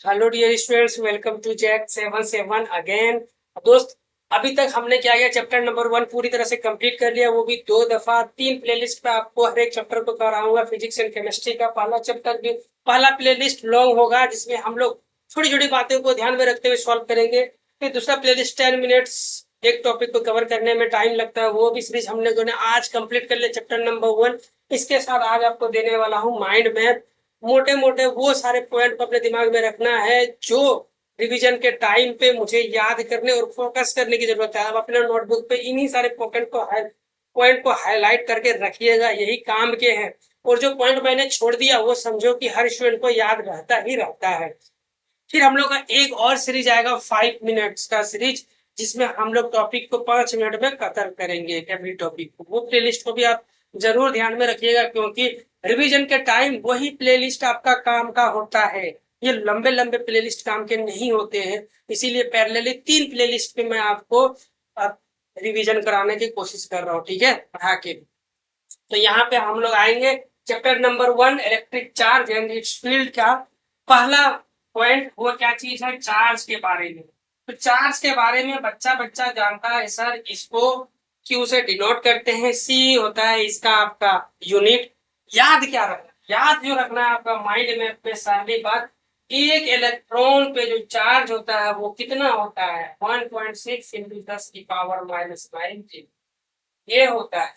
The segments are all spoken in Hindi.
Hello dear students, welcome to Jack 77 again. दोस्त, अभी तक हमने क्या किया, चैप्टर नंबर 1 पूरी तरह से कंप्लीट कर लिया, वो भी 2 दफा 3 प्लेलिस्ट पे आपको हर एक चैप्टर को कराऊंगा। फिजिक्स एंड केमिस्ट्री का पहला चैप्टर भी, पहला प्लेलिस्ट लॉन्ग होगा जिसमें हम लोग छोटी छोटी बातों को ध्यान में रखते हुए सॉल्व करेंगे। फिर दूसरा प्लेलिस्ट 10 मिनट्स एक टॉपिक को कवर करने में टाइम लगता है, वो भी सीरीज हम लोगों ने आज कंप्लीट कर लिया, चैप्टर नंबर 1। इसके साथ आज आपको देने वाला हूँ माइंड मैप। मोटे मोटे वो सारे पॉइंट को अपने दिमाग में रखना है जो रिवीजन के टाइम पे मुझे याद करने और फोकस करने की जरूरत है। आप अपने नोटबुक पे इन्हीं सारे पॉइंट को हाईलाइट करके रखिएगा, यही काम के हैं। और जो पॉइंट मैंने छोड़ दिया वो समझो कि हर स्टूडेंट को याद रहता ही रहता है। फिर हम लोग का एक और सीरीज आएगा 5 मिनट्स का सीरीज, जिसमें हम लोग टॉपिक को 5 मिनट में कवर करेंगे, एवरी टॉपिक को। वो प्लेलिस्ट को भी आप जरूर ध्यान में रखिएगा, क्योंकि रिवीजन के टाइम वही प्लेलिस्ट आपका काम का होता है। ये लंबे लंबे प्लेलिस्ट काम के नहीं होते हैं, इसीलिए पैरेलली 3 प्लेलिस्ट पे मैं आपको रिवीजन कराने की कोशिश कर रहा हूँ, ठीक है, पढ़ा के। तो यहाँ पे हम लोग आएंगे chapter number 1, electric charge and it's field का। पहला पॉइंट वो क्या चीज है, चार्ज के बारे में। तो चार्ज के बारे में बच्चा बच्चा जानता है सर, इसको क्यू से डिनोट करते हैं, सी होता है इसका आपका यूनिट। याद क्या रखना, याद जो रखना है आपका माइंड में पे सारी बात, एक इलेक्ट्रॉन पे जो चार्ज होता है वो कितना होता है, 1.6 इंटू 10 की पावर -19 ये होता है।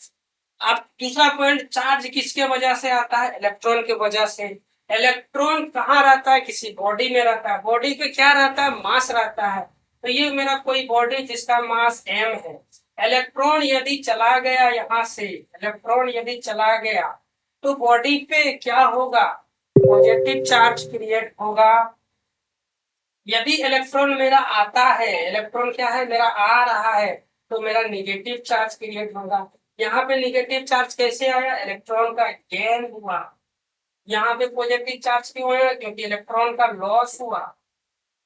अब दूसरा पॉइंट, चार्ज किसके वजह से आता है, इलेक्ट्रॉन के वजह से। इलेक्ट्रॉन कहाँ रहता है, किसी बॉडी में रहता है, बॉडी पे क्या रहता है, मास रहता है। तो ये मेरा कोई बॉडी जिसका मास m है। इलेक्ट्रॉन यदि चला गया यहाँ से, इलेक्ट्रॉन यदि चला गया तो बॉडी पे क्या होगा, पॉजिटिव चार्ज क्रिएट होगा। यदि इलेक्ट्रॉन मेरा आता है, इलेक्ट्रॉन क्या है मेरा आ रहा है, तो मेरा निगेटिव चार्ज क्रिएट होगा। यहाँ पे निगेटिव चार्ज कैसे आया, इलेक्ट्रॉन का गेन हुआ। यहाँ पे पॉजिटिव चार्ज क्यों आया, क्योंकि इलेक्ट्रॉन का लॉस हुआ।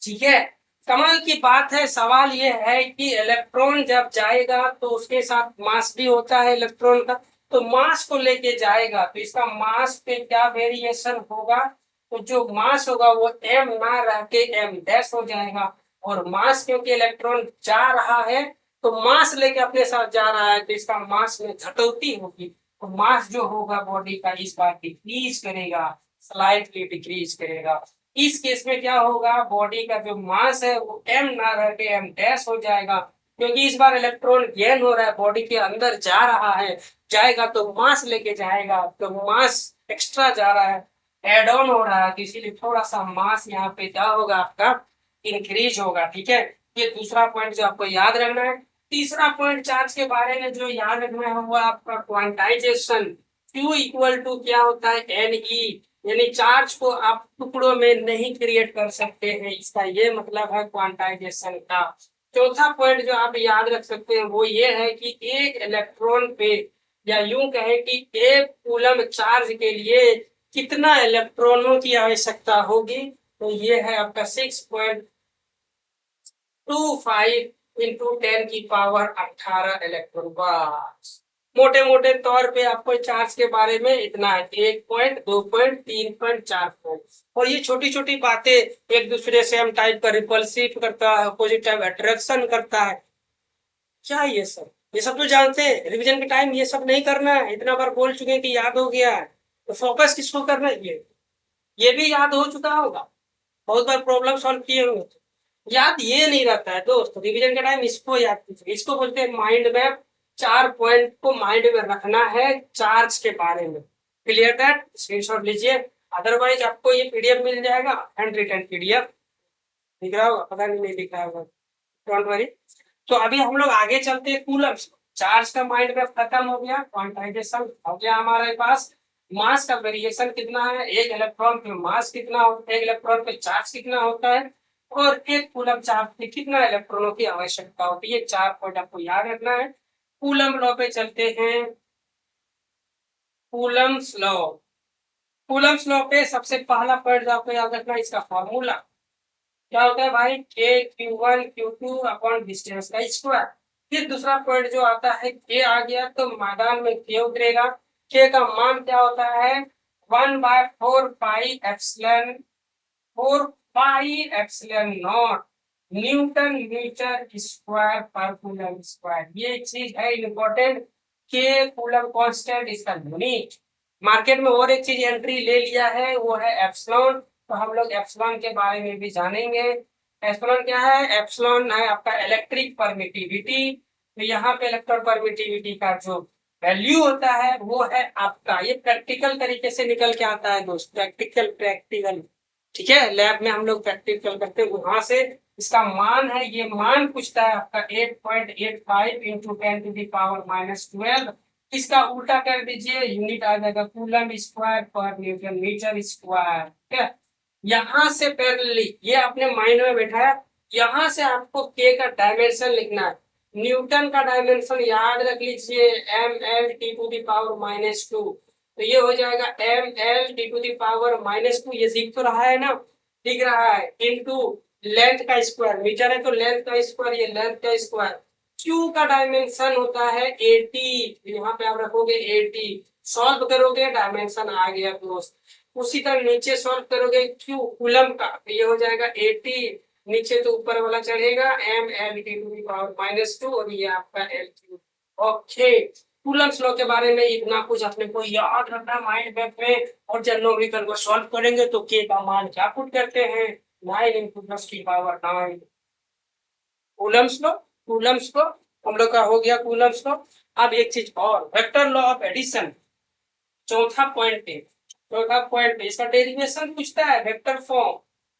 ठीक है, कमाल की बात है। सवाल ये है कि इलेक्ट्रॉन जब जाएगा तो उसके साथ मास भी होता है इलेक्ट्रॉन का, तो मास को लेके जाएगा तो इसका मास पे क्या वेरिएशन होगा, तो जो मास होगा वो m ना रह के m डैश हो जाएगा। और मास क्योंकि इलेक्ट्रॉन जा रहा है, तो मास लेके अपने साथ जा रहा है, तो इसका मास में घटोती होगी, तो मास जो होगा बॉडी का इस बार डिक्रीज करेगा, स्लाइटली डिक्रीज करेगा। इस केस में क्या होगा, बॉडी का जो मास है वो m ना रह के m डैश हो जाएगा, क्योंकि इस बार इलेक्ट्रॉन गेन हो रहा है, बॉडी के अंदर जा रहा है। जाएगा तो मास लेके जाएगा, तो मास एक्स्ट्रा जा रहा है, एड ऑन हो रहा है, तो इसीलिए थोड़ा सा मास यहाँ पे क्या होगा आपका, इंक्रीज होगा। ठीक है, ये दूसरा पॉइंट जो आपको याद रखना है। तीसरा पॉइंट चार्ज के बारे में जो याद रखना है वो आपका क्वांटाइजेशन। Q इक्वल टू क्या होता है, Ne, यानी चार्ज को आप टुकड़ों में नहीं क्रिएट कर सकते हैं, इसका ये मतलब है क्वांटाइजेशन का। चौथा पॉइंट जो आप याद रख सकते हैं वो ये है कि एक इलेक्ट्रॉन पे, या यूं कहें कि एक कूलम चार्ज के लिए कितना इलेक्ट्रॉनों की आवश्यकता होगी, तो ये है आपका 6.25 इंटू 10 की पावर 18 इलेक्ट्रॉन वोल्ट। मोटे मोटे तौर पे आपको चार्ज के बारे में इतना है, 1 पॉइंट, 2 पॉइंट, 3 पॉइंट, 4 पॉइंट। और ये छोटी छोटी बातें, एक दूसरे से हम टाइप का रिपल्सिव करता है, अपोजिट टाइप अट्रैक्शन करता है, क्या ये सब तो जानते हैं। रिवीजन के टाइम ये सब नहीं करना है, इतना बार बोल चुके हैं कि याद हो गया है, तो फोकस किसको करना है, ये भी याद हो चुका होगा, बहुत बार प्रॉब्लम सॉल्व किए होंगे। याद ये नहीं रहता है दोस्त, रिवीजन के टाइम इसको याद कीजिए, इसको बोलते हैं माइंड मैप। 4 पॉइंट को माइंड में रखना है चार्ज के बारे में। क्लियर दैट, स्क्रीनशॉट लीजिए, अदरवाइज आपको ये पीडीएफ मिल जाएगा, हैंड रिटन पीडीएफ। दिख रहा होगा, पता नहीं दिख रहा होगा, डोंट वरी। तो अभी हम लोग आगे चलते हैं कूलम्स। चार्ज का माइंड मैप खत्म हो गया, क्वांटाइजेशन हो गया हमारे पास। मास का वेरिएशन कितना है, एक इलेक्ट्रॉन पे मास कितना होता है, एक इलेक्ट्रॉन पे चार्ज कितना होता है, और एक कूलम चार्ज पे कितना इलेक्ट्रॉनों की आवश्यकता होती है। 4 पॉइंट आपको याद रखना है। कूलम लॉ पे चलते हैं। कूलम्स लॉ, कूलम्स लॉ पे सबसे पहला पॉइंट आपको याद रखना है, इसका फॉर्मूला क्या होता है भाई, के Q1 Q2 अपॉन डिस्टेंस का स्क्वायर। फिर दूसरा पॉइंट जो आता है, के आ गया तो मैदान में के उतरेगा। के का मान क्या होता है, 1/4 pi epsilon 4 pi epsilon not Newton metre square पर कूलम स्क्वायर। ये चीज है इंपॉर्टेंट के कूलम कांस्टेंट इसका यूनिट। मार्केट में और एक चीज एंट्री ले लिया है वो है एप्सिलॉन, तो हम लोग एप्सिलॉन के बारे में भी जानेंगे। एप्सिलॉन क्या है? एप्सिलॉन है आपका इलेक्ट्रिक परमिटिविटी। तो यहाँ पे इलेक्ट्रॉन परमिटिविटी का जो वैल्यू होता है वो है आपका, ये प्रैक्टिकल तरीके से निकल के आता है दोस्त, प्रैक्टिकल। ठीक है, लैब में हम लोग प्रैक्टिकल करते हैं, वहां से इसका मान है, ये मान पूछता है आपका 8.85 इंटू 10⁻⁻12। इसका उल्टा कर दीजिए, यूनिट आ जाएगा कूलम स्क्वायर पर न्यूटन मीटर स्क्वायर। ठीक है, यहां से पैरेलली ये आपने माइंड में बैठाया, यहां से आपको के का डायमेंशन लिखना है। न्यूटन का डायमेंशन याद रख लीजिए, mL (10⁻²। तो ये हो जाएगा mL(10⁻²), ये दिख तो रहा है ना, दिख रहा है, इनटू लेंथ का स्क्वायर, मीटर है तो लेंथ का स्क्वायर, ये लेंथ का स्क्वायर। क्यू का डायमेंशन होता है 80, यहाँ पे आप रखोगे 80, सॉल्व करोगे डायमेंशन आ गया दोस्त। उसी तरह नीचे सॉल्व करोगे क्यू कूलम का, तो ये हो जाएगा 80, नीचे तो ऊपर वाला चढ़ेगा mL(10⁻²), और ये आपका L3। ओके, कूलम्स लॉ के बारे में इतना कुछ अपने को याद रखना है माइंड मैप में, और जब न्यूमेरिकल को सॉल्व करेंगे तो के का मान क्या पुट करते हैं, 9 इंटू 10⁻⁹। कूलम्स लॉ हम लोग का हो गया कूलम्स लॉ। अब एक चीज और, वेक्टर लॉ ऑफ एडिशन, चौथा पॉइंट पे इसका डेरिवेशन पूछता है, वेक्टर फॉर्म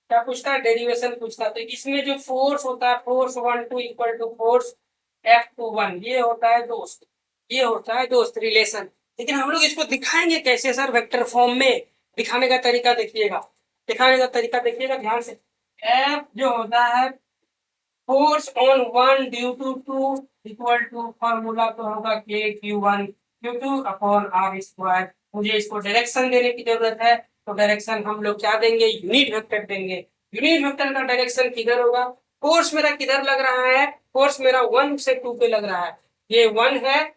क्या पूछता है, डेरिवेशन पूछता है। तो इसमें जो फोर्स होता है, force 1 2 equal to force F21, ये होता है दोस्त, ये होता है दोस्त रिलेशन। लेकिन हम लोग इसको दिखाएंगे कैसे सर, वेक्टर फॉर्म में। दिखाने का तरीका देखिएगा, ध्यान से। F जो होता है force on 1 due to 2 equal to, formula तो होगा K(Q1 Q2 अपॉन R²। मुझे इसको डायरेक्शन देने की जरूरत है, तो डायरेक्शन हम लोग क्या देंगे, यूनिट वेक्टर देंगे। यूनिट वेक्टर का डायरेक्शन किधर होगा, फोर्स मेरा किधर लग रहा है, फोर्स मेरा 1 से 2 पे लग रहा है, ये 1 है,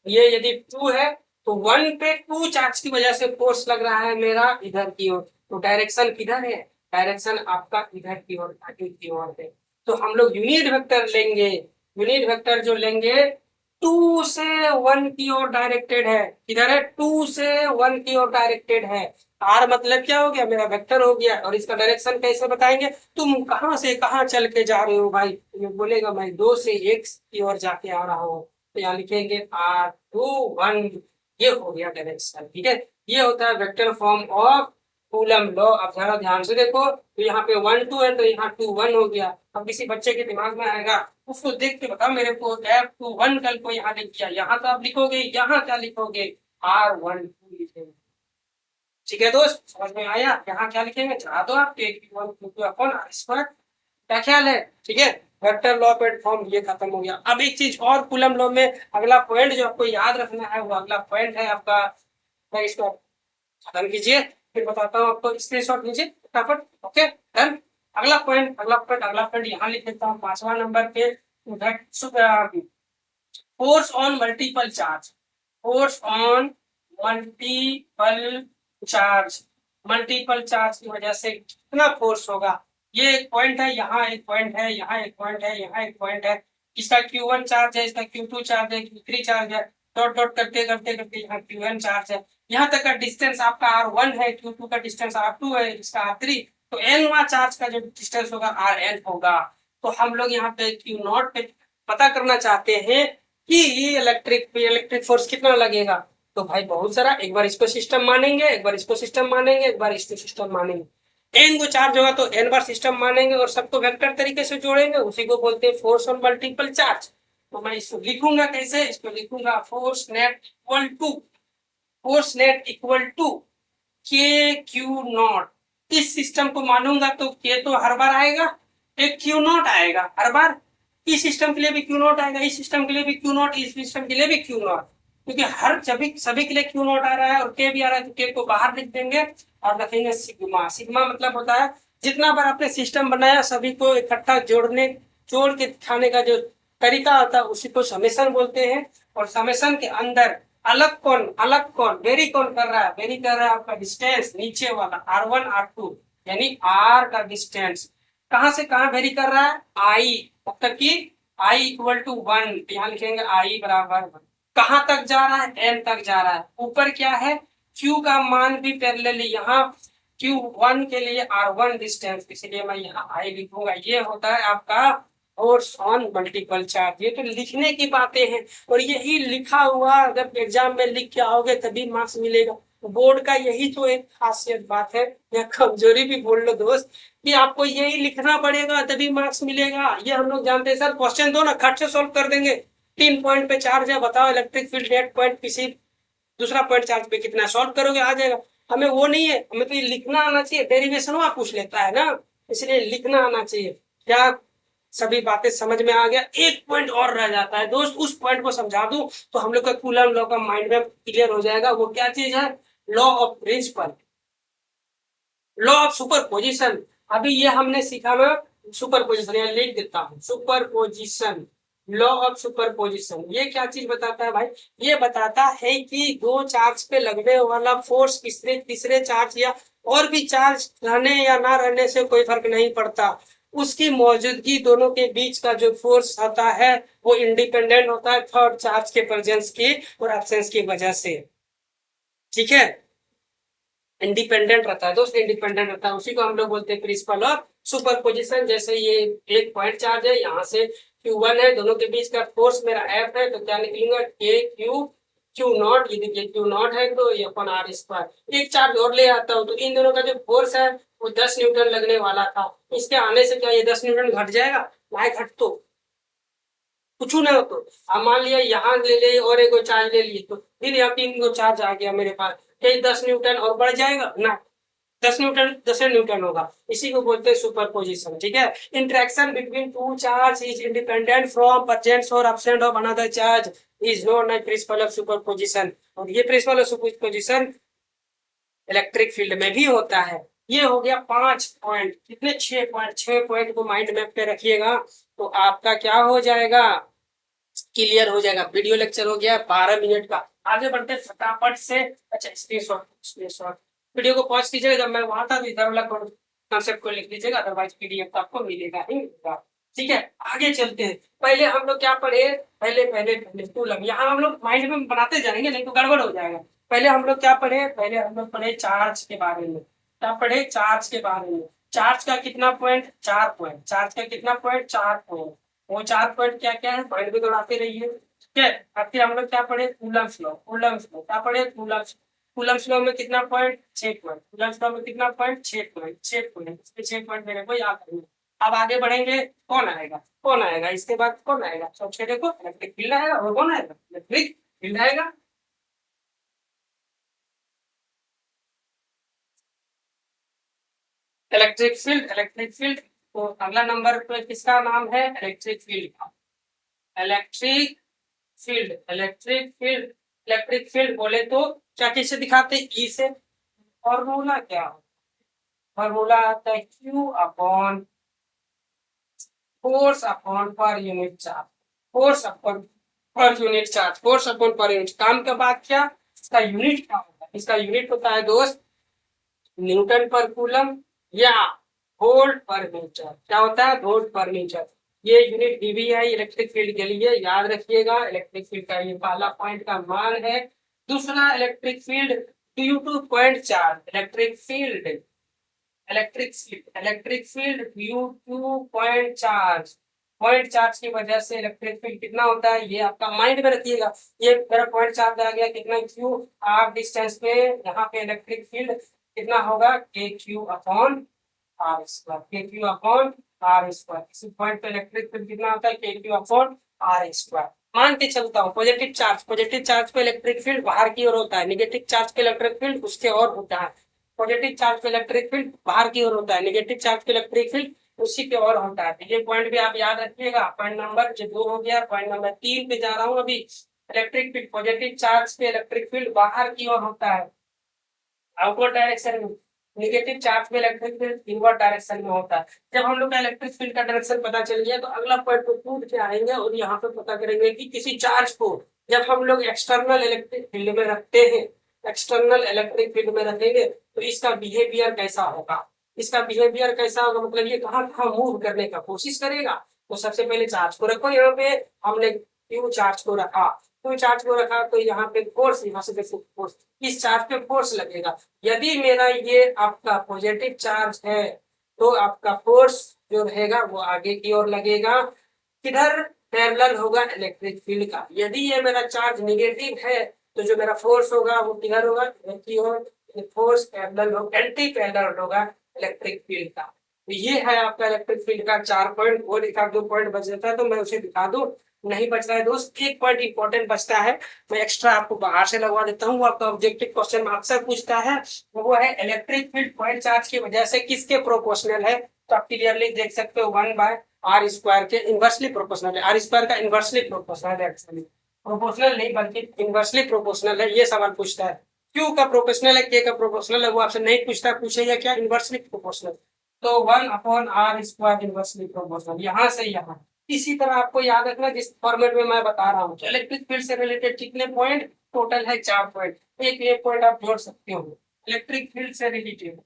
ये यदि 2 है तो 1 पे 2 चार्ज की वजह से फोर्स लग रहा है मेरा इधर की ओर, तो डायरेक्शन किधर है, डायरेक्शन आपका इधर की ओर, आगे की ओर है। तो हम लोग यूनिट वेक्टर लेंगे, यूनिट वेक्टर जो लेंगे 2 से 1 की ओर डायरेक्टेड है, किधर है, 2 से 1 की ओर डायरेक्टेड है। आर मतलब क्या हो गया, मेरा वेक्टर हो गया। और इसका डायरेक्शन कैसे बताएंगे, तुम कहां से कहां चल के जा रहे हो भाई, ये बोलेगा मैं 2 से 1 की ओर जाके आ रहा हूँ, तो यहाँ लिखेंगे R2 1, ये हो गया डायरेक्शन। ठीक है, ये होता है vector form of coulomb law. अब जरा ध्यान से देखो, तो यहाँ पे 1 2 है तो यहाँ 2 1 हो गया। अब किसी बच्चे के दिमाग में आएगा, उसको देख के बताओ मेरे को, F21 कल को यहाँ लिख दिया, यहाँ तो आप लिखोगे, यहाँ क्या लिखोगे, R12 लिखेंगे। ठीक है दोस्त, समझ में आया, यहाँ क्या लिखेंगे, चढ़ा दो आप K(Q1 Q2 अपॉन R²। क्या ख्याल है, ठीक है, वेक्टर लॉ एंड फॉर्म ये खत्म हो गया। अब एक चीज और कूलम लॉ में अगला पॉइंट जो आपको याद रखना है, वो अगला पॉइंट है आपका, इसको खत्म कीजिए फिर बताता हूँ आपको, स्क्रीनशॉट लीजिए फटाफट। ओके डन, अगला पॉइंट यहाँ लिख देता हूँ 5वां नंबर पे, force on multiple charge, force on multiple charge, multiple charge की वजह से कितना फोर्स होगा। ये एक पॉइंट है, यहाँ एक पॉइंट है, यहाँ एक पॉइंट है, यहाँ एक पॉइंट है। इसका Q1 चार्ज है, इसका Q2 चार्ज है, Q3 चार्ज है, डॉट डॉट करते करते करते यहाँ Qn चार्ज है। यहाँ तक का डिस्टेंस आपका R1 है, Q2 का डिस्टेंस R2 है, इसका R3, तो N चार्ज का जो डिस्टेंस होगा Rn होगा। तो हम लोग यहाँ पे Q0 पे पता करना चाहते हैं कि ये इलेक्ट्रिक फोर्स कितना लगेगा। तो भाई बहुत सारा, एक बार इसको सिस्टम मानेंगे, एक बार इसको सिस्टम मानेंगे, एक बार इसको सिस्टम मानेंगे। एन को चार्ज होगा तो एन बार सिस्टम मानेंगे और सबको वेक्टर तरीके से जोड़ेंगे, उसी को बोलते हैं फोर्स ऑन मल्टीपल चार्ज। तो मैं इसको लिखूंगा कैसे, इसको लिखूंगा force net equal to K(Q0). इस सिस्टम को मानूंगा तो K तो हर बार आएगा, एक Q0 आएगा हर बार, इस सिस्टम के लिए भी Q0 आएगा, इस सिस्टम के लिए भी Q0, इस सिस्टम के लिए भी Q0, क्योंकि हर सभी के लिए Q0 आ रहा है और K भी आ रहा है, तो K को बाहर लिख देंगे और रखेंगे सिग्मा। सिग्मा मतलब होता है जितना बार आपने सिस्टम बनाया सभी को इकट्ठा जोड़ के दिखाने का जो तरीका आता है उसी को समेशन बोलते हैं। और समेशन के अंदर अलग कौन वेरी कौन कर रहा है, वेरी कर रहा है आपका डिस्टेंस नीचे वाला R1 R2, यानी आर का डिस्टेंस कहां से कहां वेरी कर रहा है, आई, मतलब कि आई इक्वल टू 1, यहाँ लिखेंगे आई बराबर 1, कहां तक जा रहा है, एन तक जा रहा है। ऊपर क्या है, क्यू का मान भी पैरेलली यहाँ Q1 के लिए R1 डिस्टेंस, इसलिए मैं यहाँ आई लिखूंगा। ये होता है आपका फोर्स ऑन मल्टीपल चार्ज। ये तो लिखने की बातें हैं, और यही लिखा हुआ अगर एग्जाम में लिख के आओगे तभी मार्क्स मिलेगा। बोर्ड का यही तो एक खासियत बात है, या कमजोरी भी बोल लो दोस्त, कि आपको यही लिखना पड़ेगा तभी मार्क्स मिलेगा। ये हम लोग जानते हैं। सर क्वेश्चन दो ना, खट से सॉल्व कर देंगे। 3 पॉइंट पे चार्ज है, बताओ इलेक्ट्रिक फील्ड नेट पॉइंट किसी दूसरा पॉइंट चार्ज पे कितना, सॉल्व करोगे आ जाएगा। हमें वो नहीं है, हमें तो ये लिखना आना चाहिए। डेरिवेशन वहां पूछ लेता है ना, इसलिए लिखना आना चाहिए। क्या सभी बातें समझ में आ गया? एक पॉइंट और रह जाता है दोस्त, उस पॉइंट को समझा दूं तो हम लोग का कूलम लॉ का माइंड में क्लियर हो जाएगा। वो क्या चीज है, law of principle, law of superposition. अभी ये हमने सीखा ना, सुपरपोजिशन, यहाँ लिख देता हूँ, सुपरपोजिशन, लॉ ऑफ सुपरपोजिशन। ये क्या चीज बताता है भाई, ये बताता है कि दो चार्ज पे लगने वाला फोर्स तीसरे तीसरे चार्ज या और भी चार्ज रहने या ना रहने से कोई फर्क नहीं पड़ता, उसकी मौजूदगी दोनों के बीच का जो फोर्स आता है वो इंडिपेंडेंट होता है थर्ड चार्ज के प्रेजेंस की और एब्सेंस की वजह से। ठीक है, इंडिपेंडेंट रहता है दोस्त, इंडिपेंडेंट रहता है, उसी को हम लोग बोलते हैं प्रिंसिपल ऑफ सुपरपोजिशन। जैसे ये एक पॉइंट चार्ज है, यहाँ से Q1 है, दोनों के बीच का फोर्स मेरा F है, तो क्या निकलेगा, K Q नॉट। ये देखिए Q नॉट है तो ये अपन आर स्क्वायर। एक चार्ज और ले आता हूँ तो इन दोनों का जो फोर्स है वो 10 न्यूटन लगने वाला था, इसके आने से क्या ये 10 न्यूटन घट जाएगा, ना घट तो कुछ ना हो। तो अब मान लिया यहाँ ले ले और एक चार्ज ले लिए, तो फिर यहाँ 3 को चार्ज आ गया मेरे पास, ये 10 न्यूटन और बढ़ जाएगा ना, 10 न्यूटन 10 न्यूटन होगा, इसी को बोलते हैं सुपरपोजिशन। ठीक है, interaction between two charge is independent from presence और absent of another charge is known as principle of superposition. और ये principle of superposition electric field में भी होता है। ये हो गया 5 पॉइंट, कितने 6 पॉइंट, 6 पॉइंट को माइंड मैप पे रखिएगा तो आपका क्या हो जाएगा, क्लियर हो जाएगा। वीडियो लेक्चर हो गया 12 मिनट का, आगे बढ़ते हैं फटाफट से। अच्छा स्क्रीनशॉट वीडियो को पॉज कीजिएगा, जब मैं वहां था तो इधर वाला कॉन्सेप्ट को लिख लीजिएगा, अदरवाइज पीडीएफ तो आपको मिलेगा ही मिलेगा। ठीक है, आगे चलते हैं। पहले हम लोग क्या पढ़े, पहले पहले पहले कूलम, यहाँ हम लोग माइंड में बनाते जाएंगे नहीं तो गड़बड़ हो जाएगा। पहले हम लोग क्या पढ़े, पहले हम लोग पढ़े चार्ज के बारे में। क्या पढ़े, चार्ज के बारे में। चार्ज का कितना पॉइंट, 4 पॉइंट। चार्ज का कितना पॉइंट, 4 पॉइंट। वो 4 पॉइंट क्या क्या है, पॉइंट भी दौड़ाते रहिए। ठीक है, अब फिर हम लोग क्या पढ़े, कूलम्स लॉ। कूलम्स लॉ क्या पढ़े, कूलम्स लॉ में कितना पॉइंट, 6 पॉइंट। कूलम्स लॉ में कितना पॉइंट, 6 पॉइंट। 6 पॉइंट, इसके 6 पॉइंट मेरे को याद करना। अब आगे बढ़ेंगे, कौन आएगा, कौन आएगा इसके बाद, कौन आएगा, सोच के देखो, इलेक्ट्रिक फील्ड आएगा। और कौन आएगा, इलेक्ट्रिक फील्ड आएगा। Electric field, electric field. तो अगला नंबर पे किसका नाम है, इलेक्ट्रिक फील्ड का। Electric field, electric field, electric field बोले तो क्या किससे दिखाते हैं, ई से। फॉर्मूला क्या हो, फॉर्मूला आता है Q upon force upon per unit charge, force upon per unit charge, force upon per unit. काम का बात क्या, इसका यूनिट क्या होता है, इसका यूनिट होता है दोस्त न्यूटन पर कूलम या वोल्ट पर मीटर। क्या होता है, वोल्ट पर मीटर। ये यूनिट दी हुई है इलेक्ट्रिक फील्ड के लिए, याद रखिएगा। इलेक्ट्रिक फील्ड का ये पहला पॉइंट का मान है। दूसरा, electric field due two point charge, electric field, electric field, electric field due two point charge, point charge की वजह से इलेक्ट्रिक फील्ड कितना होता है, ये आपका माइंड में रखिएगा। ये मेरा पॉइंट चार्ज आ गया कितना, क्यू, आर डिस्टेंस पे यहाँ पे इलेक्ट्रिक फील्ड कितना होगा, K Q upon R square, के क्यू अपॉन आर स्क्वायर। इसी पॉइंट पे इलेक्ट्रिक फील्ड कितना होता है, के क्यू अपॉन आर स्क्वायर। मान के चलता हूँ पॉजिटिव चार्ज पे इलेक्ट्रिक फील्ड बाहर की ओर होता है, नेगेटिव चार्ज पे इलेक्ट्रिक फील्ड उसके और होता है। पॉजिटिव चार्ज पे इलेक्ट्रिक फील्ड बाहर की ओर होता है, नेगेटिव चार्ज पे इलेक्ट्रिक फील्ड उसी के और होता है। ये पॉइंट भी आप याद रखिएगा। पॉइंट नंबर जो 2 हो गया, पॉइंट नंबर 3 पे जा रहा हूँ अभी। इलेक्ट्रिक फील्ड, पॉजिटिव चार्ज पे इलेक्ट्रिक फील्ड बाहर की ओर होता है, आउटवर्ड डायरेक्शन में। नेगेटिव चार्ज पे इलेक्ट्रिक फील्ड इनवर्ड डायरेक्शन में होता है। जब हम लोग का इलेक्ट्रिक फील्ड का डायरेक्शन पता चल गया तो अगला पॉइंट को कूद के आएंगे और यहाँ पे पता करेंगे कि किसी चार्ज को जब हम लोग एक्सटर्नल इलेक्ट्रिक फील्ड में रखते हैं, एक्सटर्नल इलेक्ट्रिक फील्ड में रखेंगे तो इसका बिहेवियर कैसा होगा। इसका बिहेवियर कैसा होगा, मतलब ये कहाँ कहाँ मूव करने का कोशिश करेगा। तो सबसे पहले चार्ज को रखो, यहाँ पे हमने क्यू चार्ज को रखा, क्यू चार्ज को रखा तो यहाँ पे फोर्स, यहाँ से देखो फोर्स, इस चार्ज पे फोर्स लगेगा। यदि मेरा ये आपका पॉजिटिव चार्ज है तो आपका फोर्स जो रहेगा वो आगे की ओर लगेगा, किधर, पैरेलल होगा इलेक्ट्रिक फील्ड का। यदि ये मेरा चार्ज निगेटिव है तो जो मेरा फोर्स होगा वो किधर होगा, इधर की ओर, फोर्स पैरेलल होगा, एंटी पैरेलल होगा इलेक्ट्रिक फील्ड का। तो ये है आपका इलेक्ट्रिक फील्ड का 4 पॉइंट। और एक आध 2 पॉइंट बच जाता है तो मैं उसे दिखा दूं, नहीं बच रहा है दोस्त, एक पॉइंट इंपॉर्टेंट बचता है, मैं एक्स्ट्रा आपको बाहर से लगवा देता हूँ। वो आपका ऑब्जेक्टिव क्वेश्चन अक्सर पूछता है, वो है इलेक्ट्रिक फील्ड पॉइंट चार्ज की वजह से किसके प्रोपोर्शनल है। तो आप क्लियरली देख सकते हो 1/r² के इनवर्सली प्रोपोर्शनल है, आर स्क्वायर का इनवर्सली प्रोपोर्शनल है, एक्चुअली प्रोपोर्शनल नहीं बल्कि इनवर्सली प्रोपोर्शनल है। ये सवाल पूछता है, क्यू का प्रोपोर्शनल है, के का प्रोपोर्शनल है, वो आपसे नहीं पूछता, पूछेगा क्या, इनवर्सली प्रोपोर्शनल। तो 1/r² इनवर्सली प्रोपोर्शनल, यहाँ से यहाँ। इसी तरह आपको याद रखना जिस फॉर्मेट में मैं बता रहा हूँ। इलेक्ट्रिक फील्ड से रिलेटेड कितने पॉइंट, टोटल है 4 पॉइंट, एक पॉइंट आप जोड़ सकते हो। इलेक्ट्रिक फील्ड से रिलेटेड,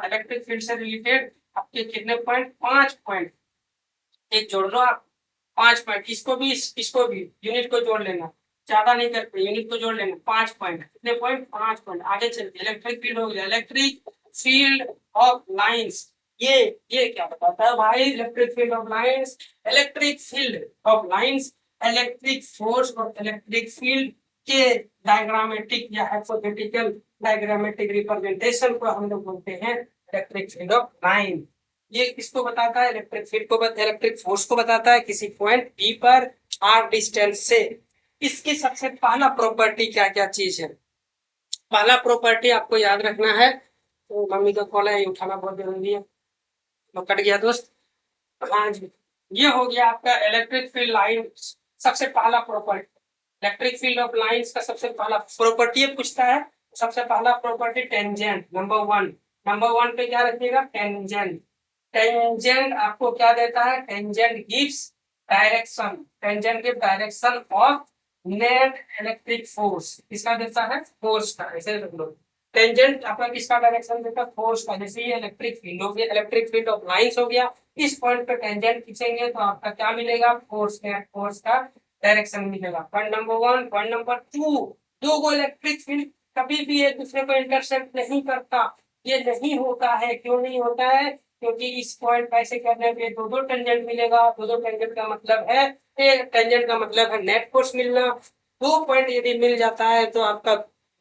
इलेक्ट्रिक फील्ड से रिलेटेड आपके कितने पॉइंट, 5 पॉइंट, एक जोड़ लो आप, 5 पॉइंट। इसको भी यूनिट को जोड़ लेना, ज्यादा नहीं करते, यूनिट को जोड़ लेना, 5 पॉइंट। कितने पॉइंट, 5 पॉइंट। आगे चलते, इलेक्ट्रिक फील्ड हो गया, इलेक्ट्रिक फील्ड ऑफ लाइंस। ये क्या बताता है भाई, electric field of lines, electric field of lines, electric force और इलेक्ट्रिक फील्ड के डायग्रामेटिक या हाइपोथेटिकल डायग्रामेटिक रिप्रेजेंटेशन को हम लोग बोलते हैं इलेक्ट्रिक फील्ड ऑफ लाइन। ये किसको बताता है, इलेक्ट्रिक फील्ड को, इलेक्ट्रिक फोर्स को बताता है किसी पॉइंट पी पर आर डिस्टेंस से। इसकी सबसे पहला प्रॉपर्टी क्या क्या चीज है, पहला प्रॉपर्टी आपको याद रखना है। तो मम्मी का कॉल है, उठाना बहुत जरूरी है, तो कट गया दोस्त। हाँ जी, ये हो गया आपका इलेक्ट्रिक फील्ड लाइन, सबसे पहला property. Electric field of lines का सबसे पहला प्रॉपर्टी पूछता है, सबसे पहला प्रॉपर्टी टेंजेंट, नंबर 1। नंबर 1 पे क्या रखिएगा, टेंजेंट। टेंजेंट आपको क्या देता है, tangent gives direction, tangent give direction of net electric force. किसका देता है, फोर्स का, ऐसे रख लो। टेंजेंट आपका किसका डायरेक्शन देता है, फोर्स का। जैसे ये इलेक्ट्रिक फील्ड हो गया, इलेक्ट्रिक फील्ड ऑफ लाइंस हो गया, इस पॉइंट पे टेंजेंट खींचेंगे तो आपका क्या मिलेगा, फोर्स, नेट फोर्स का डायरेक्शन मिलेगा। Point number 1। पॉइंट नंबर 2, दो को इलेक्ट्रिक फील्ड कभी भी एक दूसरे को इंटरसेक्ट नहीं करता, ये नहीं होता है। क्यों नहीं होता है, क्योंकि इस पॉइंट ऐसे करने पे दो दो टेंजेंट मिलेगा। दो दो टेंजेंट का मतलब है, एक टेंजेंट का मतलब है नेट फोर्स मिलना। दो पॉइंट यदि मिल जाता है तो आपका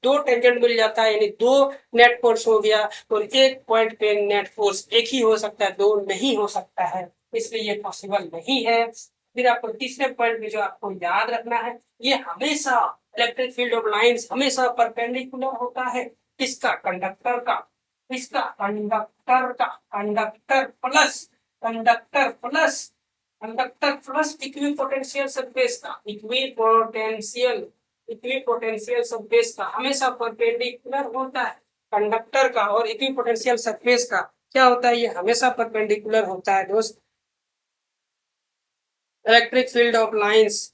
दो टेंजेंट मिल जाता है, यानी दो नेट फोर्स हो गया। और एक पॉइंट पे नेट फोर्स एक ही हो सकता है, दो नहीं हो सकता है, इसलिए ये पॉसिबल नहीं है। फिर आपको तीसरे पॉइंट में जो आपको याद रखना है, ये हमेशा इलेक्ट्रिक फील्ड ऑफ लाइंस हमेशा परपेंडिकुलर होता है, किसका, कंडक्टर का, इसका कंडक्टर का, कंडक्टर प्लस इक्विपोटेंशियल सरफेस का, इक्विपोटेंशियल सरफेस का हमेशा परपेंडिकुलर होता है। कंडक्टर का और इक्विपोटेंशियल सरफेस का क्या होता है, ये हमेशा परपेंडिकुलर होता है दोस्त, इलेक्ट्रिक फील्ड ऑफ लाइंस।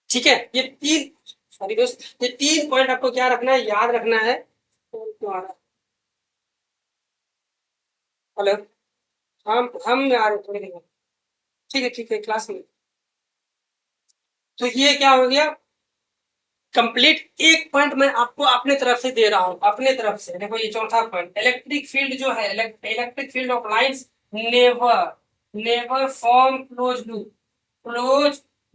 ठीक है, ये तीन, सॉरी दोस्त, ये 3 पॉइंट आपको क्या रखना है, याद रखना है। हेलो, हम आ रहे थोड़ी देर, ठीक है क्लास में। तो ये क्या हो गया कंप्लीट, एक पॉइंट मैं आपको अपने तरफ से दे रहा हूं, अपने तरफ से। देखो ये चौथा पॉइंट, इलेक्ट्रिक फील्ड जो है, electric field of lines never never form close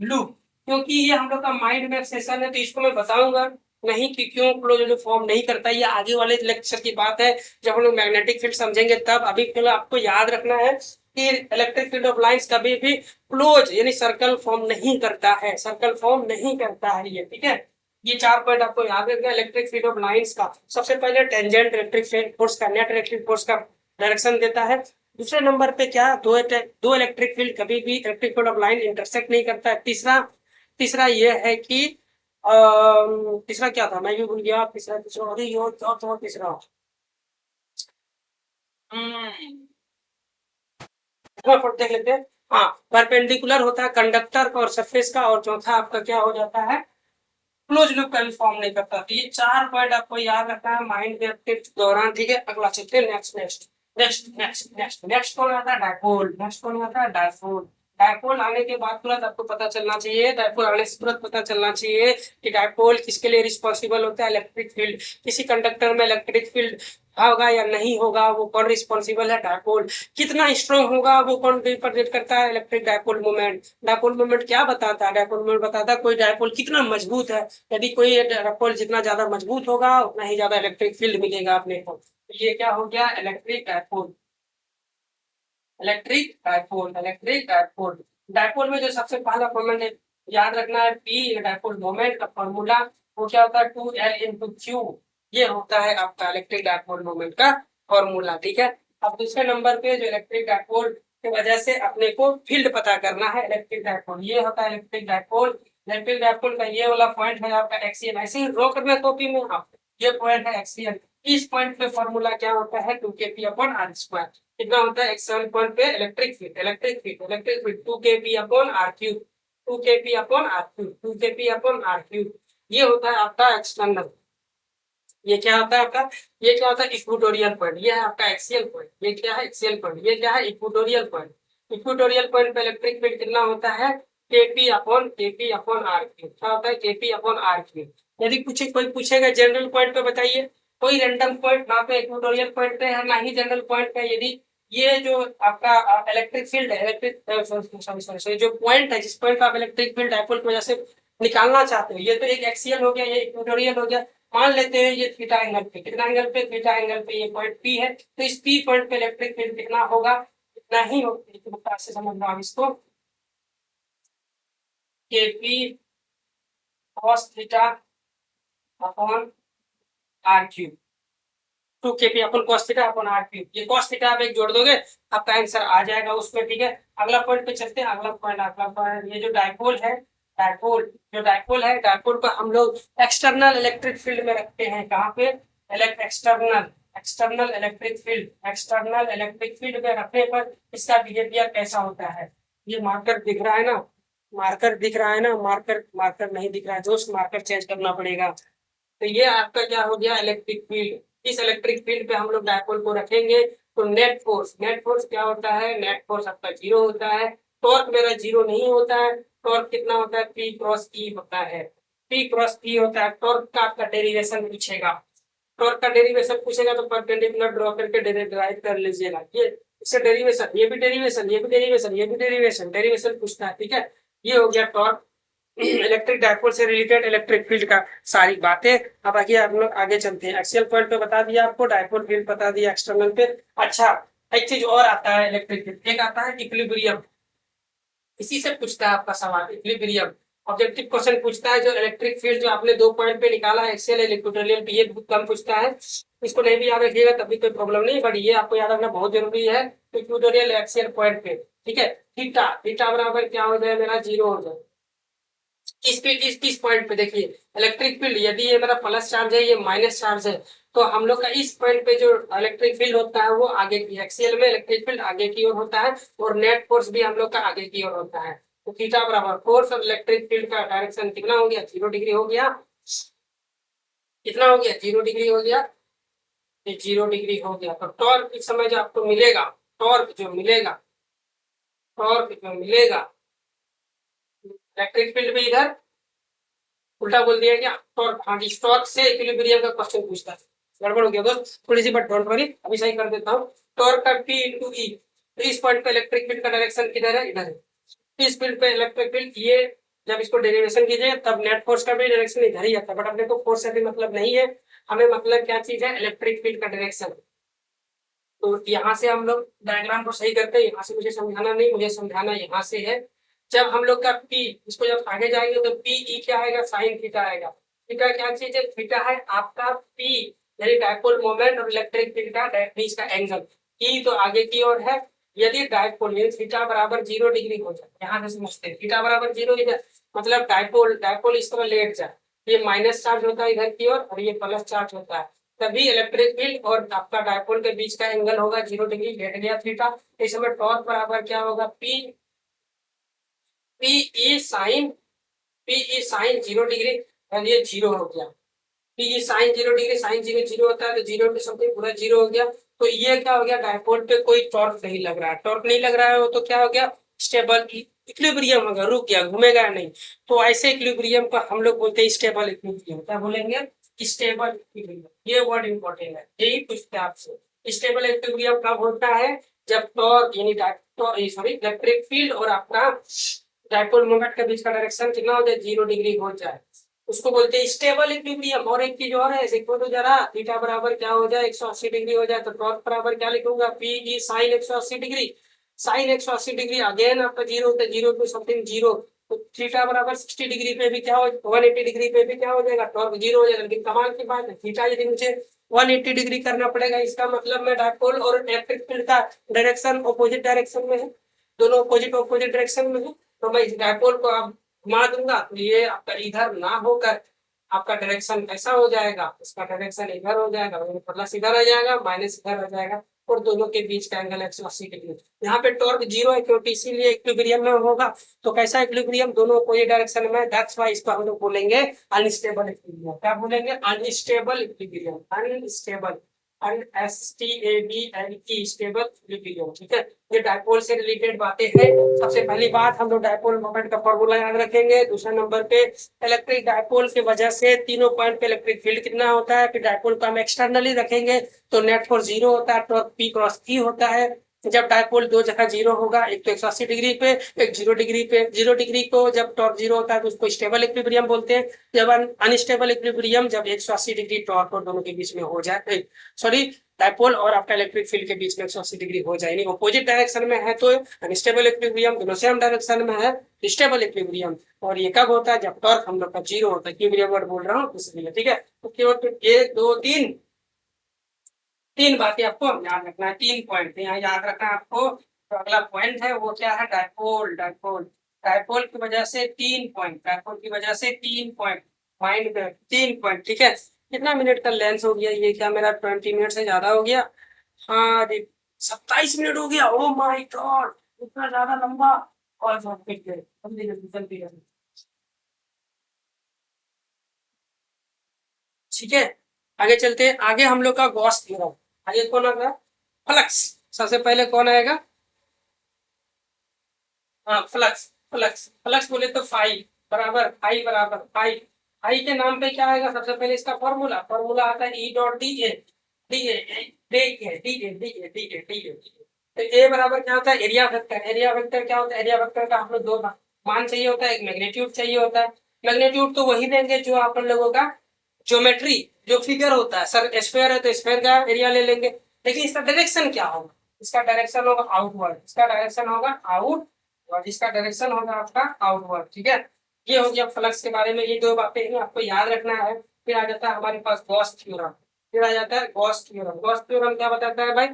loop. क्योंकि ये हम लोग का माइंड मैप सेशन है तो इसको मैं बताऊंगा नहीं कि क्यों क्लोज लूप फॉर्म नहीं करता, ये आगे वाले लेक्चर की बात है जब हम लोग मैग्नेटिक फील्ड समझेंगे तब। अभी फिलहाल आपको याद रखना है कि इलेक्ट्रिक फील्ड ऑफ लाइंस कभी भी क्लोज यानी सर्कल फॉर्म नहीं करता है, सर्कल फॉर्म नहीं करता है ये, ठीक है। ये 4 पॉइंट आपको याद रखना है इलेक्ट्रिक फील्ड ऑफ लाइंस का। सबसे पहले टेंजेंट इलेक्ट्रिक फील्ड फोर्स का, नेट इलेक्ट्रिक फोर्स का डायरेक्शन देता है। दूसरे नंबर पे क्या, दो इलेक्ट्रिक फील्ड कभी भी electric field of line intersect नहीं करता है। तीसरा तीसरा ये है कि तीसरा क्या था, मैं भी भूल गया। तीसरा तीसरा तीसरा देख लेते हैं। हाँ, परपेंडिकुलर होता है कंडक्टर का और सरफेस का। और चौथा आपका क्या हो जाता है, क्लोज लूप का भी फॉर्म नहीं करता। तो ये 4 पॉइंट आपको याद रखना है माइंड में अपने दौरान, ठीक है। अगला चलते हैं next next next next next next कौन आता है? डायपोल। नेक्स्ट कौन आता है? डायपोल। डायपोल आने के बाद तुरंत आपको पता चलना चाहिए, डायपोल आने से तुरंत पता चलना चाहिए कि डायपोल किसके लिए रिस्पॉन्सिबल होता है? Electric field. किसी कंडक्टर में इलेक्ट्रिक फील्ड होगा या नहीं होगा, वो कौन रिस्पॉन्सिबल है? डायपोल। कितना स्ट्रॉन्ग होगा, वो कौन रिप्रेजेंट करता है? Electric dipole moment. Dipole moment क्या बताता है? डायपोल मोमेंट बताता है कोई डायपोल कितना मजबूत है। यदि कोई डायपोल जितना ज्यादा मजबूत होगा उतना ही ज्यादा इलेक्ट्रिक फील्ड मिलेगा अपने को। तो ये क्या हो गया? Electric dipole. Electric dipole, electric dipole. Dipole में जो सबसे पहला मोमेंट है याद रखना है, पी डायपोल मोमेंट का फॉर्मूला वो क्या होता है? 2L/Q। ये होता है आपका इलेक्ट्रिक डायपोल मोमेंट का फॉर्मूला, ठीक है। अब दूसरे नंबर पे जो इलेक्ट्रिक डायपोल की वजह से अपने को फील्ड पता करना है, इलेक्ट्रिक डायपोल ये होता है इलेक्ट्रिक डायपोल। इलेक्ट्रिक डायपोल का ये वाला पॉइंट है आपका एक्सियल। ऐसे ही ड्रॉ करना कॉपी में आप, ये पॉइंट है एक्सियल। इस पॉइंट पे फॉर्मूला क्या होता है? 2kp/r²। कितना होता है? एक्सटर्नल पॉइंट पे electric field, electric field, electric field 2kp/r³। 2kp/r³, 2kp/r³। ये होता है आपका एक्सटर्नल। ये क्या होता है आपका? ये क्या होता है? Equatorial point. ये है आपका एक्सियल पॉइंट। ये क्या है? Axial point. ये क्या है? Equatorial point. इक्वेटोरियल पॉइंट पे इलेक्ट्रिक फील्ड कितना होता है? kp/r³। क्या होता है? kp/r³। यदि कोई पूछेगा जनरल पॉइंट पे बताइए, कोई रैंडम पॉइंट ना तो इक्वेटोरियल पॉइंट पे है ना ही जनरल पॉइंट पे। यदि ये जो आपका इलेक्ट्रिक फील्ड है, इलेक्ट्रिक सॉरी सॉरी सॉरी जो पॉइंट है, जिस पॉइंट पे आप इलेक्ट्रिक फील्ड डायपोल की वजह से निकालना चाहते हो, ये तो एक एक्सियल हो गया, ये इक्वेटोरियल हो गया। मान लेते हैं ये थीटा एंगल पे, कितना एंगल पे? थीटा एंगल पे ये पॉइंट पी है। तो इस पी पॉइंट पे इलेक्ट्रिक फील्ड कितना होगा? इतना ही होगा। से समझना आप इसको, K P cos theta upon R cube. 2kp/cos θ/r³। ये cos थीटा आप एक जोड़ दोगे, आपका आंसर आ जाएगा उसमें, ठीक है। अगला पॉइंट पे चलते हैं। अगला पॉइंट ये जो डायपोल है, डायपोल को हम लोग एक्सटर्नल इलेक्ट्रिक फील्ड में रखते हैं। कहाँ पे? External external electric field, external electric field में रखने पर इसका बिहेवियर कैसा होता है? ये मार्कर दिख रहा है ना? मार्कर दिख रहा है ना? मार्कर मार्कर नहीं दिख रहा है दोस्त, मार्कर चेंज करना पड़ेगा। तो ये आपका क्या हो गया? Electric field. इस इलेक्ट्रिक फील्ड पे हम लोग डायपोल को रखेंगे तो नेट फोर्स क्या होता है? नेट फोर्स आपका 0 होता है। टॉर्क मेरा 0 नहीं होता है। टॉर्क कितना होता है? P×E होता है। P×E होता है। टॉर्क का आपका डेरिवेशन पूछेगा, टॉर्क का डेरिवेशन पूछेगा तो परपेंडिकुलर ड्रॉ करके डेरिवेट कर लीजिएगा। ये इससे डेरिवेशन, ये भी डेरिवेशन, ये भी डेरिवेशन, ये भी डेरिवेशन, डेरिवेशन पूछता है, ठीक है। ये हो गया टॉर्क, इलेक्ट्रिक डायपोल से रिलेटेड इलेक्ट्रिक फील्ड का सारी बातें। अब आगे हम लोग आगे चलते हैं। एक्सियल पॉइंट पे बता दिया आपको, डायपोल फील्ड बता दिया एक्सटर्नल पे। अच्छा, एक चीज और आता है इलेक्ट्रिक फील्ड, एक आता है इक्विलिब्रियम। इसी से पूछता है आपका सवाल, इक्विलिब्रियम। ऑब्जेक्टिव क्वेश्चन पूछता है जो इलेक्ट्रिक फील्ड जो आपने 2 पॉइंट पे निकाला है, एक्सियल इक्वेटोरियल पे, ये बहुत कम पूछता है। इसको नहीं भी याद रखिएगा तभी कोई प्रॉब्लम नहीं, बट ये आपको याद रखना बहुत जरूरी है। इक्वेटोरियल एक्सियल पॉइंट पे, ठीक है। थीटा थीटा बराबर क्या हो जाए मेरा? 0 हो जाए। इस पॉइंट पे देखिए, इलेक्ट्रिक फील्ड यदि ये मेरा प्लस चार्ज है, ये माइनस चार्ज है, तो हम लोग का इस पॉइंट पे जो इलेक्ट्रिक फील्ड होता है वो आगे की, एक्सियल में इलेक्ट्रिक फील्ड आगे की ओर होता है और नेट फोर्स भी हम लोग का आगे की ओर होता है। तो थीटा बराबर फोर्स और इलेक्ट्रिक फील्ड का डायरेक्शन कितना हो गया? 0 डिग्री हो गया। कितना हो गया? 0 डिग्री हो गया। ये 0 डिग्री हो गया। तो टॉर्क इस समय जो आपको मिलेगा, टॉर्क जो मिलेगा, टॉर्क जो मिलेगा इलेक्ट्रिक फील्ड में, इधर उल्टा बोल दिया क्या? टॉर्क, हाँ जी, टॉर्क से इक्विलिब्रियम का क्वेश्चन पूछता है। गड़बड़ हो गया दोस्त थोड़ी सी, बट डोंट वरी, अभी सही कर देता हूँ। टॉर्क का P×E। तो इस पॉइंट पे इलेक्ट्रिक फील्ड का डायरेक्शन किधर है? इधर है। इस फील्ड पे इलेक्ट्रिक फील्ड, ये जब इसको डेरिवेशन कीजिए तब नेट फोर्स का भी डायरेक्शन इधर ही आता है, बट अपने को फोर्स से भी मतलब नहीं है, हमें मतलब क्या चीज है? इलेक्ट्रिक फील्ड का डायरेक्शन। तो यहाँ से हम लोग डायग्राम को सही करते हैं, यहाँ से मुझे समझाना नहीं, मुझे समझाना यहाँ से है। जब हम लोग का P, इसको जब आगे जाएंगे तो PE क्या आएगा? साइन थीटा आएगा। थीटा क्या चीज है? थीटा है आपका P, यानी डायपोल मोमेंट और इलेक्ट्रिक फील्ड का बीच का एंगल। E तो आगे की ओर है। यदि डायपोल यानी थीटा बराबर 0 डिग्री हो जाए, यहाँ से समझते हैं, थीटा बराबर 0 हो जाए मतलब डायपोल डायपोल इस तरह लेट जाए, ये माइनस चार्ज होता है इधर की ओर और ये प्लस चार्ज होता है, तभी इलेक्ट्रिक फील्ड और आपका डायपोल के बीच का एंगल होगा 0 डिग्री, लेट गया थीटा। इस समय टॉर्क बराबर क्या होगा? P E sine 0 degree. और ये जीरो हो गया। तो ये साइन 0 डिग्री, साइन 0 0 होता है, तो 0 टू समथिंग पूरा 0 हो गया। तो ये क्या हो गया, डायपोल पे कोई टॉर्क नहीं लग रहा है। टॉर्क नहीं लग रहा है वो तो क्या हो गया, स्टेबल इक्विलिब्रियम होगा, रुक गया, घूमेगा नहीं। तो ऐसे इक्विलिब्रियम को हम लोग बोलते हैं स्टेबल इक्विलिब्रियम। क्या बोलेंगे, स्टेबल इक्विलिब्रियम। ये वर्ड इंपॉर्टेंट है, यही पूछते हैं आपसे। स्टेबल इक्विलिब्रियम कब होता है, जब टॉर्क यानी सॉरी इलेक्ट्रिक फील्ड और आपका डायपोल मोमेंट के बीच का डायरेक्शन कितना हो जाए, 0 डिग्री हो जाए, उसको बोलते हैं स्टेबल इक्विलिब्रियम। और एक चीज और है, देखो तो जरा, थीटा बराबर क्या हो जाए, 180 डिग्री हो जाए, तो टॉर्क बराबर क्या लिखूंगा, P E sine 180 degree. Sine 180 degree again आपका 0 होता है, 0 टू समथिंग 0। तो थीटा बराबर 60 डिग्री पे भी क्या हो, 180 डिग्री पे भी क्या हो जाएगा, टॉर्क 0 हो जाएगा। लेकिन कमाल की बात है, थीटा यदि मुझे 180 डिग्री करना पड़ेगा, इसका मतलब मैं डायपोल और इलेक्ट्रिक फील्ड का डायरेक्शन ऑपोजिट डायरेक्शन में है, दोनों ऑपोजिट ऑपोजिट डायरेक्शन में है। तो मैं इस डायपोल को अब घुमा दूंगा, तो ये आपका इधर ना होकर आपका डायरेक्शन कैसा हो जाएगा, इसका डायरेक्शन इधर हो जाएगा, प्लस इधर आ जाएगा, माइनस इधर आ जाएगा, और दोनों के बीच का एंगल 180 डिग्री। यहाँ पे टॉर्क 0 है क्योंकि इसीलिए इक्विलिब्रियम में होगा। तो कैसा इक्विलिब्रियम, दोनों अपोजिट डायरेक्शन में, दैट्स व्हाई इसको हम लोग बोलेंगे अनस्टेबल इक्विलिब्रियम। क्या बोलेंगे, unstable equilibrium, unstable, unstable stable equilibrium. ठीक है, ये डायपोल से रिलेटेड बातें हैं। सबसे पहली बात हम लोग डायपोल मोमेंट का फॉर्मूला याद रखेंगे। दूसरे नंबर पे इलेक्ट्रिक डायपोल की वजह से तीनों पॉइंट पे इलेक्ट्रिक फील्ड कितना होता है, फिर डायपोल को हम एक्सटर्नली रखेंगे तो नेट फोर्स 0 होता है, टॉर्क पी क्रॉस ई होता है। जब डायपोल दो जगह 0 होगा, एक तो 180 डिग्री पे, एक 0 डिग्री पे। 0 डिग्री को जब टॉर्क 0 होता है तो उसको स्टेबल इक्विलिब्रियम बोलते हैं। जब अनस्टेबल इक्विलिब्रियम जब 180 डिग्री टॉर्क और दोनों के बीच में हो जाए, सॉरी डायपोल और आपका इलेक्ट्रिक फील्ड के बीच में 180 डिग्री हो जाए, नहीं अपोजिट डायरेक्शन में है तो अनस्टेबल इक्विलिब्रियम, दोनों सेम डायरेक्शन में है स्टेबल इक्विलिब्रियम। और ये कब होता है, जब टॉर्क हम लोग का 0 होता है। इक्विलिब्रियम वर्ड बोल रहा हूँ इसलिए, ठीक है। तो केवल 1 2 3 तीन बातें आपको याद रखना है, 3 पॉइंट यहाँ याद रखना है आपको। तो अगला पॉइंट है वो क्या है, डायपोल। डायपोल, डायपोल की वजह से 3 पॉइंट, डायपोल की वजह से 3 पॉइंट, माइंड में 3 पॉइंट। ठीक है, कितना मिनट का लेंस हो गया ये, क्या मेरा 20 मिनट से ज्यादा हो गया, हाँ 27 मिनट हो गया। ओ माय गॉड, इतना ज्यादा लंबा। और जल्दी जल्दी जल्दी जल्दी, ठीक है। आगे चलते हैं, आगे हम लोग का गॉस थ्योरम। आगे कौन आएगा, फ्लक्स। सबसे पहले कौन आएगा, हाँ फ्लक्स। फ्लक्स, फ्लक्स बोले तो फाई बराबर, फाई बराबर फाई। फाई के नाम पे क्या आएगा, सबसे पहले इसका फॉर्मूला, फॉर्मूला आता है ई dot D A. D A D A D A D A D A D A. तो ए बराबर क्या होता है, एरिया वेक्टर। एरिया वेक्टर क्या होता है, एरिया वेक्टर का हम लोग दो मान चाहिए होता है, एक मैग्नीट्यूड चाहिए होता है। मैग्नीट्यूड तो वही देंगे जो अपन लोगों का ज्योमेट्री, जो फिगर होता है। सर स्क्वायर है तो स्क्वायर का एरिया ले लेंगे, लेकिन इसका डायरेक्शन क्या होगा, इसका डायरेक्शन होगा आउटवर्ड, इसका डायरेक्शन होगा आउट, और इसका डायरेक्शन होगा आपका आउटवर्ड। ठीक है, ये हो गया फ्लक्स के बारे में, ये दो बातें ही आपको याद रखना है। फिर आ जाता है हमारे पास गॉस थ्योरम। फिर आ जाता है गॉस थ्योरम। गॉस थ्योरम क्या बताता है भाई,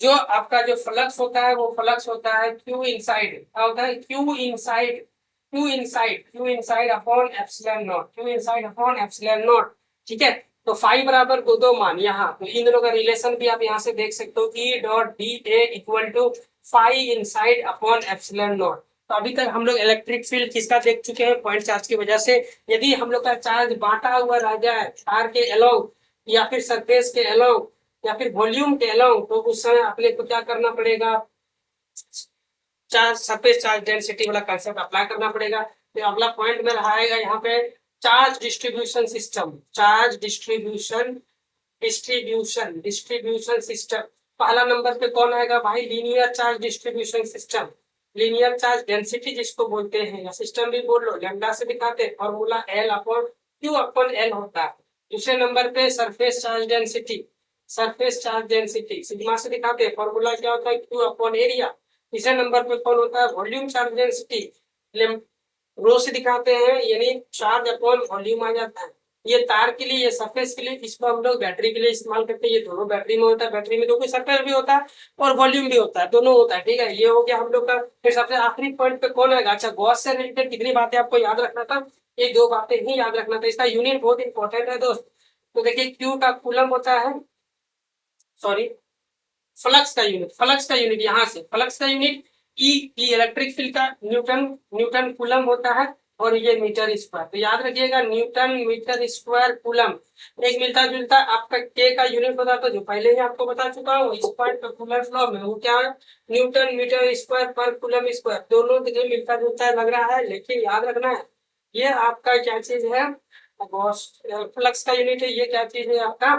जो आपका जो फ्लक्स होता है वो फ्लक्स होता है क्यू इनसाइड, क्या होता है, Q inside, Q inside, Q inside upon epsilon not, Q inside upon epsilon not. ठीक है, तो फाई बराबर दो दो मान यहाँ, तो इन दोनों का रिलेशन भी आप यहाँ से देख सकते हो, E dot D A equal to phi inside upon epsilon not. तो अभी तक हम लोग इलेक्ट्रिक फील्ड किसका देख चुके हैं, पॉइंट चार्ज की वजह से। यदि हम लोग का चार्ज बांटा हुआ रह जाए तार के अलोंग, या फिर सरफेस के अलोंग, या फिर वॉल्यूम के अलोंग, तो उस समय अपने को क्या करना पड़ेगा, चार्ज सरफेस चार्ज डेंसिटी वाला कंसेप्ट अप्लाई करना पड़ेगा। तो अगला पॉइंट में आएगा यहाँ पे charge distribution system. Charge distribution distribution distribution system. पहला नंबर पे कौन आएगा भाई, linear charge distribution system. Linear charge density जिसको बोलते हैं, या सिस्टम भी बोल लो, लैम्डा से दिखाते हैं, formula L upon Q upon L होता है। दूसरे नंबर पे surface charge density, surface charge density sigma से दिखाते हैं, फॉर्मूला क्या होता है, क्यू अपॉन एरिया। तीसरे नंबर पे कौन होता है, वॉल्यूम चार्ज डेंसिटी, रो से दिखाते हैं, यानी चार्ज अपॉन वॉल्यूम आ जाता है। ये तार के लिए, ये सरफेस के लिए, इसको हम लोग बैटरी के लिए इस्तेमाल करते हैं। ये दोनों बैटरी में होता है, बैटरी में क्योंकि सरफेस भी होता है और वॉल्यूम भी होता है, दोनों होता है। ठीक है, ये हो गया हम लोग का। फिर सबसे आखिरी पॉइंट पे कौन आएगा, अच्छा गॉस से रिलेटेड कितनी बातें आपको याद रखना था, ये दो बातें ही याद रखना था। इसका यूनिट बहुत इंपॉर्टेंट है दोस्त। तो देखिए क्यू का कूलम होता है, सॉरी फ्लक्स का यूनिट, फ्लक्स का यूनिट यहाँ से, फ्लक्स का यूनिट ई, इलेक्ट्रिक फील्ड का न्यूटन, न्यूटन कूलम होता है। और ये मीटर स्क्वायर। तो याद रखिएगा न्यूटन मीटर स्क्वायर कूलम। एक मिलता जुलता आपका के का यूनिट बता था जो पहले ही आपको बता चुका हूँ इस पॉइंट पे कूलम्स लॉ में, वो क्या है न्यूटन मीटर स्क्वायर पर कूलम स्क्वायर। दोनों जगह मिलता जुलता लग रहा है, लेकिन याद रखना है ये आपका क्या चीज है, फ्लक्स का यूनिट है। ये क्या चीज है आपका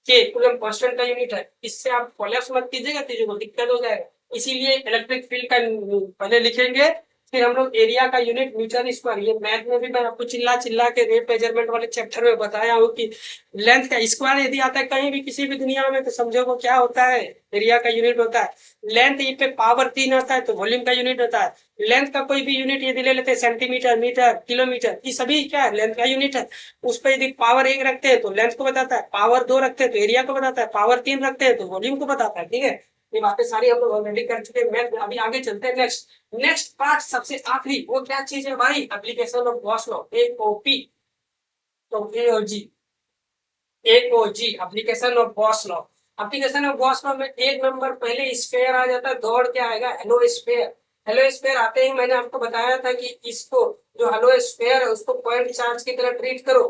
के कूलम कांस्टेंट का यूनिट है। इससे आप कोलैप्स मत कीजिएगा, चीजों को दिक्कत हो जाएगा। इसीलिए इलेक्ट्रिक फील्ड का पहले लिखेंगे, फिर हम लोग एरिया का यूनिट मीटर स्क्वायर। ये मैथ में भी मैं आपको चिल्ला चिल्ला के रेट मेजरमेंट वाले चैप्टर में बताया हूँ कि लेंथ का स्क्वायर यदि आता है कहीं भी किसी भी दुनिया में, तो समझो वो क्या होता है, एरिया का यूनिट होता है। लेंथ ये पे पावर 3 आता है तो वॉल्यूम का यूनिट होता है। लेंथ का कोई भी यूनिट यदि ले लेते हैं सेंटीमीटर, मीटर, किलोमीटर, ये सभी क्या है लेंथ का यूनिट है। उस पर यदि पावर 1 रखते हैं तो लेंथ को बताता है, पावर 2 रखते हैं तो एरिया को बताता है, पावर 3 रखते हैं तो वॉल्यूम को बताता है। ठीक है, ये बातें सारी हम लोग ऑलरेडी कर चुके हैं। अभी आगे चलते हैं नेक्स्ट पार्ट, सबसे आखिरी वो क्या चीज है भाई, application of Gauss law, AOP. तो AOG application of Gauss law. Application of Gauss law में एक नंबर पहले स्फेयर आ जाता है, दौड़ के आएगा हेलो स्फेयर। हेलो स्फेयर आते ही मैंने आपको बताया था कि इसको जो हेलो स्फेयर है उसको पॉइंट चार्ज की तरह ट्रीट करो,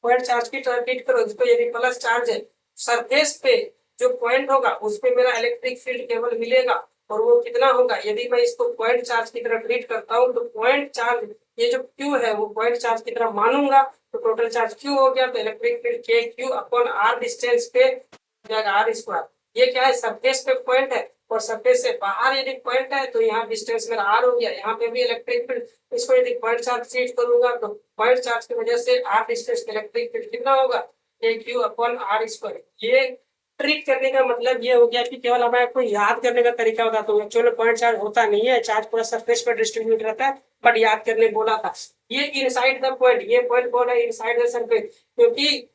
पॉइंट चार्ज की तरह ट्रीट करो। जिसको यदि प्लस चार्ज है सरफेस पे जो पॉइंट होगा उस पे मेरा इलेक्ट्रिक फील्ड केवल मिलेगा, और वो कितना होगा यदि मैं इसको पॉइंट चार्ज की तरह ट्रीट करता हूँ तो पॉइंट चार्ज ये जो क्यू है वो पॉइंट चार्ज की तरह मानूंगा, तो टोटल चार्ज क्यू हो गया। तो electric field K Q upon are distance पे जाएगा आर स्क्वायर। ये क्या है सरफेस पे पॉइंट है, और सरफेस से बाहर यदि पॉइंट है तो यहाँ डिस्टेंस मेरा आर हो गया। यहाँ पे भी इलेक्ट्रिक फील्ड, इसको यदि पॉइंट चार्ज ट्रीट करूंगा तो पॉइंट चार्ज की वजह से आर डिस्टेंस इलेक्ट्रिक फील्ड कितना होगा K Q upon R square. ये ट्रिक करने का मतलब ये हो गया कि केवल हमें आपको याद करने का तरीका बताता हूँ। एक्चुअली पॉइंट चार्ज होता नहीं है, चार्ज पूरा सरफेस पर डिस्ट्रीब्यूट रहता है, बट याद करने बोला था। ये इनसाइड द पॉइंट, ये पॉइंट कौन है इनसाइड द सरफेस, क्योंकि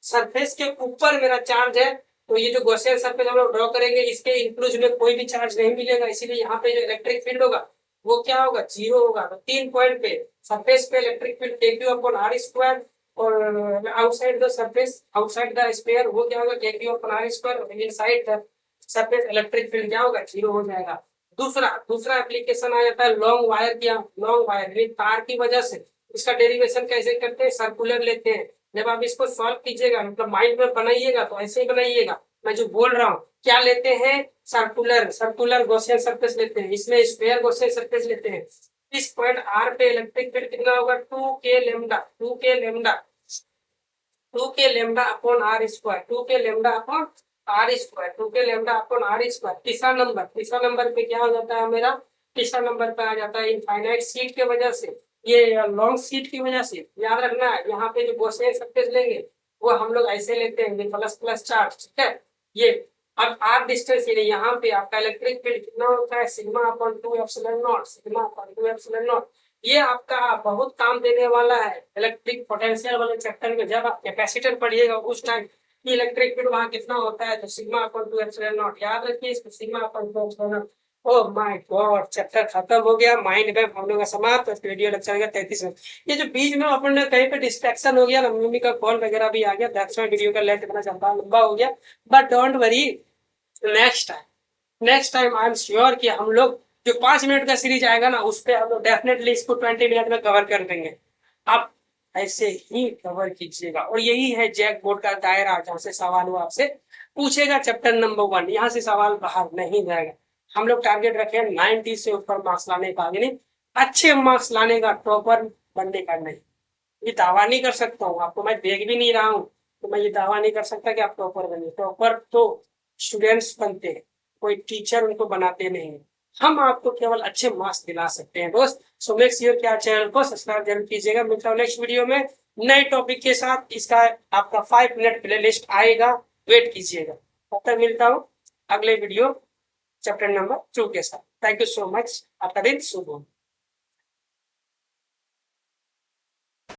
सरफेस के ऊपर मेरा चार्ज है। तो ये जो गॉसियन सरफेस हम लोग ड्रॉ करेंगे इसके इंक्लूज में कोई भी चार्ज नहीं मिलेगा, इसीलिए यहाँ पे जो इलेक्ट्रिक फील्ड होगा वो क्या होगा जीरो होगा। तो 3 पॉइंट पे सरफेस पे electric field K Q upon R square, और outside the surface outside the sphere वो क्या होगा K Q upon R square. Inside the surface electric field क्या होगा जीरो हो जाएगा। दूसरा दूसरा एप्लीकेशन आ जाता है लॉन्ग वायर की। लॉन्ग वायर तार की वजह से इसका डेरिवेशन कैसे करते हैं, सर्कुलर लेते हैं। जब आप इसको सॉल्व कीजिएगा मतलब माइंड में बनाइएगा तो ऐसे ही बनाइएगा, मैं जो बोल रहा हूँ क्या लेते हैं सर्कुलर, सर्कुलर गॉसियन सरफेस लेते हैं, इसमें स्फीयर गॉसियन सरफेस लेते हैं। इस पॉइंट आर पे इलेक्ट्रिक फील्ड कितना होगा 2k lambda, 2k lambda, 2k lambda upon R square, 2k lambda upon R square, 2k lambda upon R square. तीसरा नंबर पे क्या हो जाता है मेरा, तीसरा नंबर पे आ जाता है इनफाइनाइट सीट की वजह से, ये लॉन्ग सीट की वजह से। याद रखना है यहाँ पे जो गॉसियन सरफेस लेंगे वो हम लोग ऐसे लेते हैं प्लस प्लस चार्ज, ठीक है। ये अब आर डिस्टेंस ये यहाँ पे आपका इलेक्ट्रिक फील्ड कितना होता है sigma upon 2 epsilon not, sigma upon 2 epsilon not. ये आपका बहुत काम देने वाला है इलेक्ट्रिक पोटेंशियल वाले चैप्टर में। जब आप कैपेसिटर पढ़िएगा उस टाइम इलेक्ट्रिक फील्ड वहां कितना होता है तो सिग्मा अपॉन 2 एप्सिलॉन नॉट। याद रखिए इसको sigma upon 2 epsilon not. Oh my God chapter खत्म हो गया, माइंड मैप हम लोग का समाप्त। वीडियो लेक्चर का 33 मिनट। ये जो बीच में अपन ने कहीं पे डिस्ट्रैक्शन हो गया ना, मम्मी का कॉल वगैरह भी आ गया, दैट्स व्हाई वीडियो का लेंथ इतना लंबा हो गया। But don't worry, next time I am sure कि हम लोग जो 5 मिनट का सीरीज आएगा ना उस पर हम लोग डेफिनेटली इसको 20 मिनट में कवर कर देंगे। आप ऐसे ही कवर कीजिएगा, और यही है जैक बोर्ड का दायरा जहाँ से सवाल वो आपसे पूछेगा। चैप्टर नंबर 1 यहाँ से सवाल बाहर नहीं जाएगा। हम लोग टारगेट रखे 90 से ऊपर मार्क्स लाने का, यानी अच्छे मार्क्स लाने का, टॉपर बनने का नहीं। ये दावा नहीं कर सकता हूँ आपको, मैं देख भी नहीं रहा हूँ तो मैं ये दावा नहीं कर सकता कि आप टॉपर बनिए। टॉपर तो स्टूडेंट्स बनते हैं, कोई टीचर उनको बनाते नहीं। हम आपको केवल अच्छे मार्क्स दिला सकते हैं दोस्त। सो मेक श्योर कि आप चैनल को सब्सक्राइब जरूर कीजिएगा। मिलता हूँ नेक्स्ट वीडियो में नए टॉपिक के साथ। इसका आपका 5 मिनट प्ले लिस्ट आएगा, वेट कीजिएगा। तब तक मिलता हूँ अगले वीडियो चैप्टर नंबर 2 के साथ। थैंक यू सो मच, आपका दिन शुभ हो।